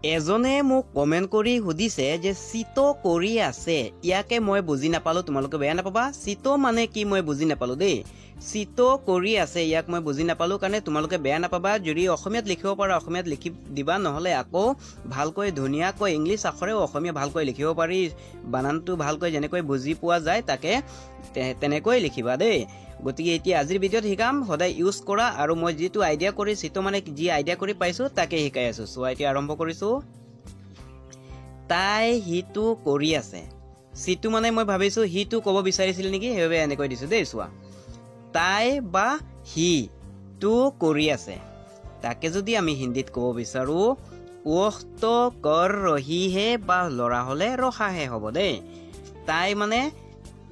এজনে মোক কমেন্ট কৰি সুধিছে যে চিটো কৰি আছে ইয়াকে মই বুজি নাপালো তোমালোকে বেয়া নাপাবা চিটো মানে কি মই বুজি নাপালো দেই চিটো কৰি আছে ইয়াক মই বুজি নাপালো কাৰণে তোমালোকে বেয়া নাপাবা যদি অসমীয়াত লিখিব পাৰা অসমীয়াত লিখি দিবা নহলে আকৌ ভালকৈ ধুনিয়াকৈ ইংলিশ আখৰেও অসমীয়া ভালকৈ লিখিব পাৰি বানানটো ভালকৈ যেনেকৈ বুজি পোৱা যায় তাকে তেনেকৈ লিখিবা দেই গতিকে এতিয়া আজিৰ ভিডিঅ'ত শিকাম সদায় ইউজ কৰা আৰু মই যেটো আইডিয়া কৰি চিটো মানে যি আইডিয়া কৰি পাইছো তাকে শিকাই আছো সো এতিয়া আৰম্ভ কৰিছো তাই হিটো কৰি আছে চিটো মানে মই ভাবিছো হিটো কব বিচাৰিছিল নেকি হেবে এনেকৈ দিছো দেই সোৱা তাই বা হি তো কৰি আছে তাকে যদি আমি হিন্দীত কব বিচাৰো ওহ তো कर रही है বা লৰা হলে ৰহা হে হ'ব দেই তাই মানে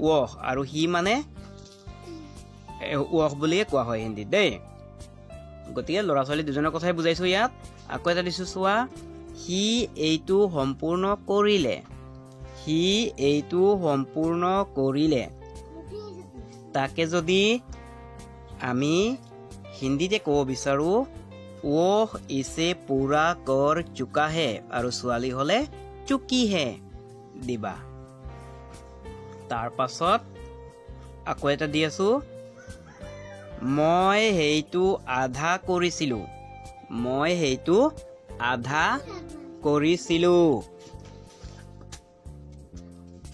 ওহ আৰু হি মানে ওহ বুলিয়ে কোৱা হয় হিন্দীত দেই গতিকে লৰা ছোৱালী দুজনৰ কথাই বুজাইছো ইয়াত আকৌ এটা দিছো সোৱা হি এইটো সম্পূৰ্ণ কৰিলে তাকে যদি আমি হিন্দীতে কব বিচাৰো ওহ ইছে পুৰা कर चुका है আৰু ছোৱালী হলে চুকি হে দিবা তাৰ পাছত আকৌ এটা দি আছো মই হেইটো আধা কৰিছিলো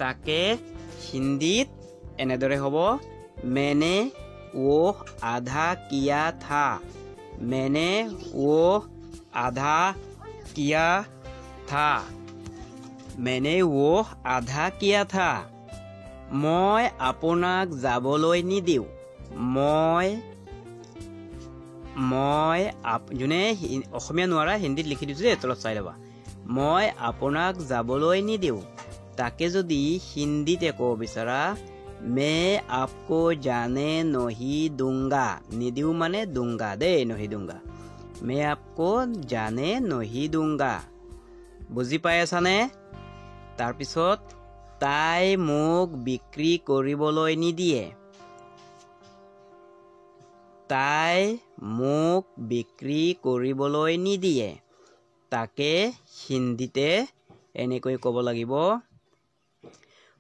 তাকে হিন্দীত এনেদৰে হ'ব मैंने वो आधा किया था মই আপোনাক যাবলৈ নিদিও মই যোনে অসমীয়া নোৱাৰা হিন্দীত লিখি দিছো যে তলত চাই লবা মই আপোনাক যাবলৈ নিদিও তাকে যদি হিন্দীতে কব বিচাৰা मैं आपको जाने नहीं दूंगा निदिउ माने दूंगा दे नहीं दूंगा मैं आपको जाने नहीं दूंगा बुझी पाই আছানে তাৰ পিছত তাই মোক বিক্ৰী কৰিবলৈ নিদিয়ে তাকে হিন্দীতে এনেকৈ ক'ব লাগিব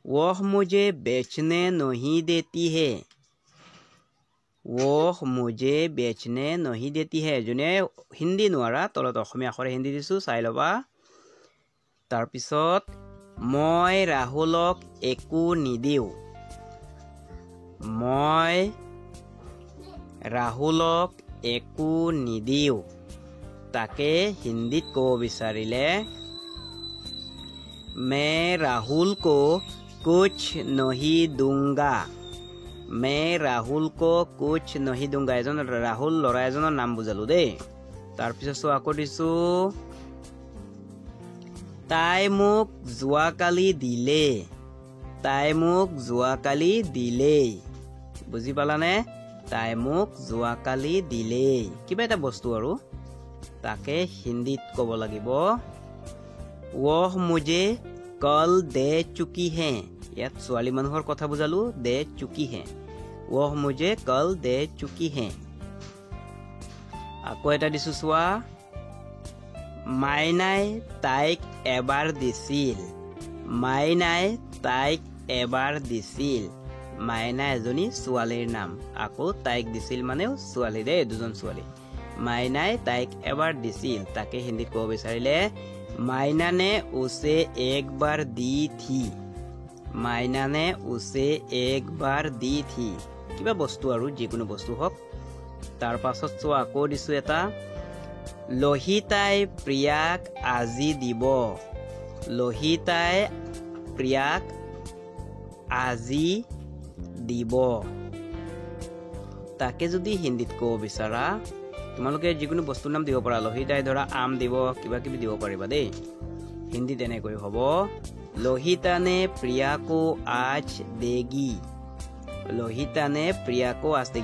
वह मुझे बेचने नहीं देती है जोने हिंदी নোৱাৰা তলত অসমীয়া আখৰে হিন্দী দিছো চাই লবা তাৰ পিছত মই ৰাহুলক একো নিদিও তাকে হিন্দীত ক'ব বিচাৰিলে मैं राहुल को कुछ नहीं दूंगा এজন ৰাহুল লৰা এজনৰ নাম বুজালো দেই তাৰ পিছত আকৌ দিছো তাই মোক যোৱাকালি দিলে বুজি পালানে তাই মোক যোৱাকালি দিলে কিবা এটা বস্তু আৰু তাকে হিন্দীত ক'ব লাগিব वह मुझे कल दे चुकी है ইয়াত ছোৱালী মানুহৰ কথা বুজালো দে চুকি হে वह मुझे कल दे चुकी है আকৌ এটা দিছো সোৱা মাইনাই তাইক এবাৰ দিছিল মাইনা এজনী ছোৱালীৰ নাম আকৌ তাইক দিছিল মানে ছোৱালী দে দুজন ছোৱালী মাইনাই তাইক এবাৰ দিছিল তাকে হিন্দীত ক'ব বিচাৰিলে मायना ने उसे एक बार दी थी কিবা বস্তু আৰু যিকোনো বস্তু হক তাৰ পাছত চো আকৌ দিছো এটা লহিতাই প্ৰিয়াক আজি দিব তাকে যদি হিন্দীত ক'ব বিচাৰা তোমালোকে যিকোনো বস্তুৰ নাম দিব পাৰা লহিতাই ধৰা আম দিব কিবা কিবি দিব পাৰিবা দেই হিন্দী তেনেকৈ হ'ব লহিতা ने प्रिया को आज देगी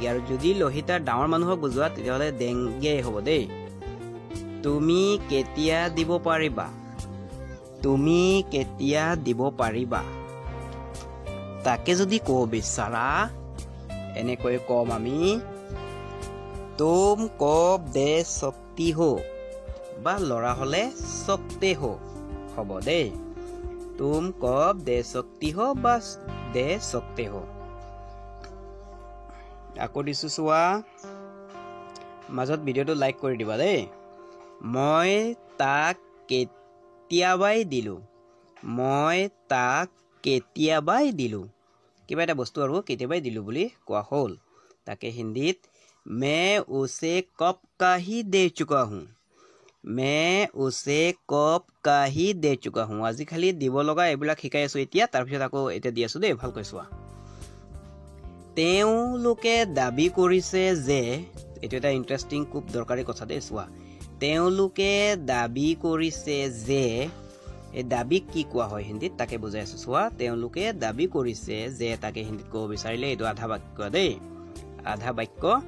আৰু যদি লহিতা ডাঙৰ মানুহক বুজোৱা তেতিয়াহলে দেংগে হ'ব দেই তুমি কেতিয়া দিব পাৰিবা তাকে যদি ক'ব বিচাৰা এনেকৈ কম আমি तुम कब दे सकती हो বা ল'ৰা হ'লে सकते हो হ'ব দেই तुम कब दे सकती हो বা दे सकते हो আকৌ দিছো চোৱা মাজত ভিডিঅ'টো লাইক কৰি দিবা দেই মই তাক কেতিয়াবাই দিলো মই তাক কেতিয়াবাই দিলো কিবা এটা বস্তু আৰু কেতিয়াবাই দিলো বুলি কোৱা হ'ল তাকে হিন্দীত मैं उसे कब का ही दे चुका हूँ मैं उसे कब का ही दे चुका हूँ আজি খালি দিব লগা এইবিলাক শিকাই আছো এতিয়া তাৰ পিছত আকৌ এটা দি আছো দেই ভালকৈ চোৱা তেওঁলোকে দাবী কৰিছে যে এটো এটা ইন্টাৰেস্টিং খুব দৰকাৰী কথা দেই চোৱা তেওঁলোকে দাবী কৰিছে যে এই দাবী কি কোৱা হয় হিন্দীত তাকে বুজাই আছো চোৱা তেওঁলোকে দাবী কৰিছে যে তাকে হিন্দীত ক'ব বিচাৰিলে এইটো আধা বাক্য দেই आधा वाक्य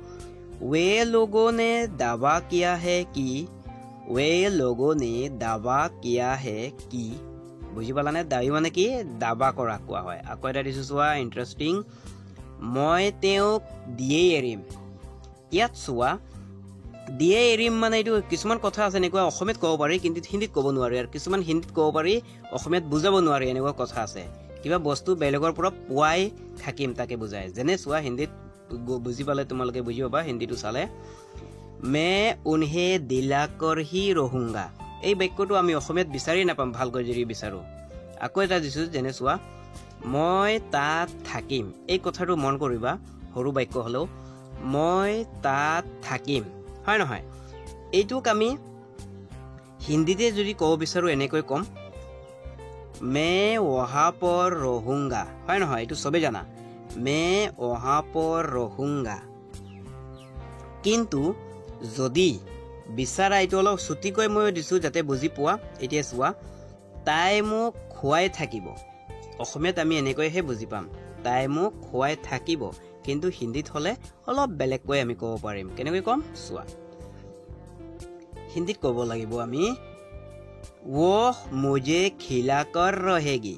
वे लोगों ने दावा किया है कि वे लोगों ने दावा किया है कि बुझी पाला ने दाबी माने कि दावा কৰা কোৱা হয় আকৌ এটা দিছো চোৱা ইন্টাৰেস্টিং মই তেওঁক দিয়ে এৰিম ইয়াত চোৱা দিয়ে এৰিম মানে এইটো কিছুমান কথা আছে এনেকুৱা অসমীয়াত ক'ব পাৰি কিন্তু হিন্দীত ক'ব নোৱাৰি আৰু কিছুমান হিন্দীত ক'ব পাৰি অসমীয়াত বুজাব নোৱাৰি এনেকুৱা কথা আছে কিবা বস্তু বেলেগৰ পৰা পোৱাই থাকিম তাকে বুজায় যেনে চোৱা হিন্দীত বুজি পালে তোমালোকে বুজি পাবা হিন্দীটো চালে मैं उन्हें दिलाकर ही रहूंगा এই বাক্যটো আমি অসমীয়াত বিচাৰি নাপাম ভালকৈ যদি বিচাৰো আকৌ এটা দিছো যেনে চোৱা মই তাত থাকিম এই কথাটো মন কৰিবা সৰু বাক্য হলো মই তাত থাকিম হয় নহয় এইটোক আমি হিন্দীতে যদি ক'ব বিচাৰো এনেকৈ কম मैं वहां पर रहूंगा হয় নহয় এইটো সবে জানা मैं वहां पर रहूंगा किंतु যদি বিচাৰা এইটো অলপ ছুটিকৈ মই দিছো যাতে বুজি পোৱা এতিয়া চোৱা তাই মোক খুৱাই থাকিব অসমীয়াত আমি এনেকৈহে বুজি পাম তাই মোক খুৱাই থাকিব কিন্তু হিন্দীত হলে অলপ বেলেগকৈ আমি ক'ব পাৰিম কেনেকৈ কম চোৱা হিন্দীত ক'ব লাগিব আমি वो मुझे खिलाकर रहेगी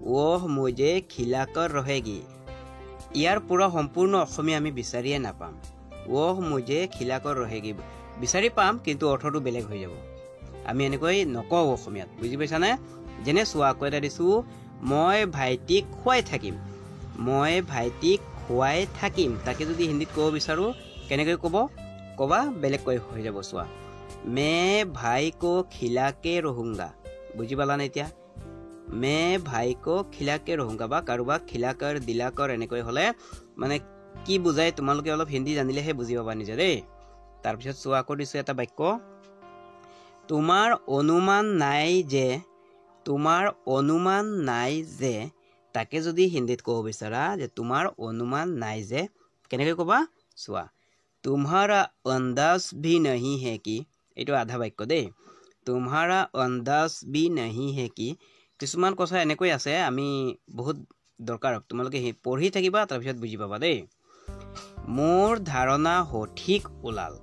वो मुझे खिलाकर रहेगी ইয়াৰ পুৰা সম্পূৰ্ণ অসমীয়া আমি বিচাৰিয়ে নাপাম वो मुझे खिलाकर रहेगी বিচাৰি পাম কিন্তু অৰ্থটো বেলেগ হৈ যাব আমি এনেকৈ নকওঁ অসমীয়াত বুজি পাইছা নে যেনে চোৱা কৈ এটা দিছো মই ভাইটিক খুৱাই থাকিম মই ভাইটিক খুৱাই থাকিম তাকে যদি হিন্দীত ক'ব বিচাৰো কেনেকৈ ক'বা বেলেগকৈ হৈ যাব চোৱা मैं भाई को खिला के रहूंगा বুজি পালা না এতিয়া मैं भाई को खिला के रहूंगा বা কাৰোবাক খিলাকৰ দিলাকৰ এনেকৈ হলে মানে কি বুজায় তোমালোকে অলপ হিন্দী জানিলেহে বুজি পাবা নিজে দেই তাৰ পিছত চোৱা আকৌ দিছো এটা বাক্য তোমাৰ অনুমান নাই যে তাকে যদি হিন্দীত ক'ব বিচাৰা যে তোমাৰ অনুমান নাই যে কেনেকৈ ক'বা চোৱা तुम्हारा अंदाज भी नहीं है कि এইটো আধা বাক্য দেই तुम्हारा अंदाज भी नहीं है कि কিছুমান কথা এনেকৈ আছে আমি বহুত দৰকাৰ তোমালোকে পঢ়ি থাকিবা তাৰ পিছত বুজি পাবা দেই মোৰ ধাৰণা সঠিক ওলাল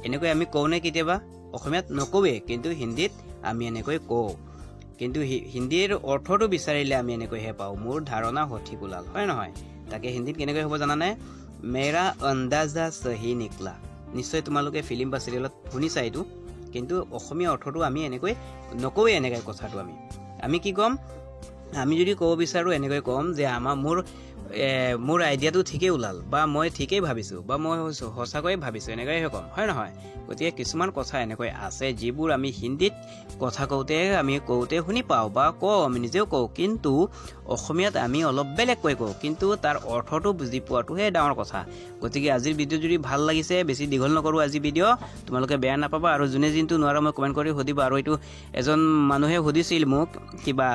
এনেকৈ আমি কওঁ নে কেতিয়াবা অসমীয়াত নকওৱে কিন্তু হিন্দীত আমি এনেকৈ কওঁ কিন্তু হিন্দীৰ অৰ্থটো বিচাৰিলে আমি এনেকৈহে পাওঁ মোৰ ধাৰণা সঠিক ওলাল হয় নহয় তাকে হিন্দীত কেনেকৈ হ'ব জানানে मेरा अंदाजा सही निकला নিশ্চয় তোমালোকে ফিল্ম বা সিৰিয়েলত শুনিছা এইটো কিন্তু অসমীয়া অৰ্থটো আমি এনেকৈ নকওৱে এনেকৈ কথাটো আমি কি কম আমি যদি ক'ব বিচাৰো এনেকৈ কম যে মোৰ আইডিয়াটো ঠিকই ওলাল বা মই ঠিকই ভাবিছো বা মই সঁচাকৈ ভাবিছো এনেকৈহে কম হয় নহয় গতিকে কিছুমান কথা এনেকৈ আছে যিবোৰ আমি হিন্দীত কথা কওঁতে শুনি পাওঁ বা আমি নিজেও কওঁ কিন্তু অসমীয়াত আমি অলপ বেলেগকৈ কওঁ কিন্তু তাৰ অৰ্থটো বুজি পোৱাটোহে ডাঙৰ কথা গতিকে আজিৰ ভিডিঅ' যদি ভাল লাগিছে বেছি দীঘল নকৰো আজি ভিডিঅ' তোমালোকে বেয়া নাপাবা আৰু যোনে যিনটো নোৱাৰা মই কমেন্ট কৰি সুধিবা আৰু এইটো এজন মানুহে সুধিছিল মোক কিবা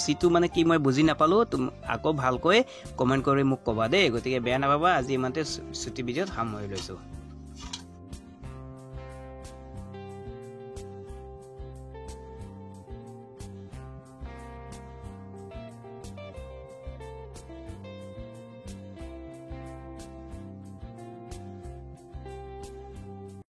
সিটু মানে কি মই বুজি নাপালো আকৌ ভালকৈ কমেন্ট কৰি মোক কবা দেই গতিকে বেয়া নাপাবা আজি ইমানতে ছুটি ভিডিঅ'ত সামৰি লৈছো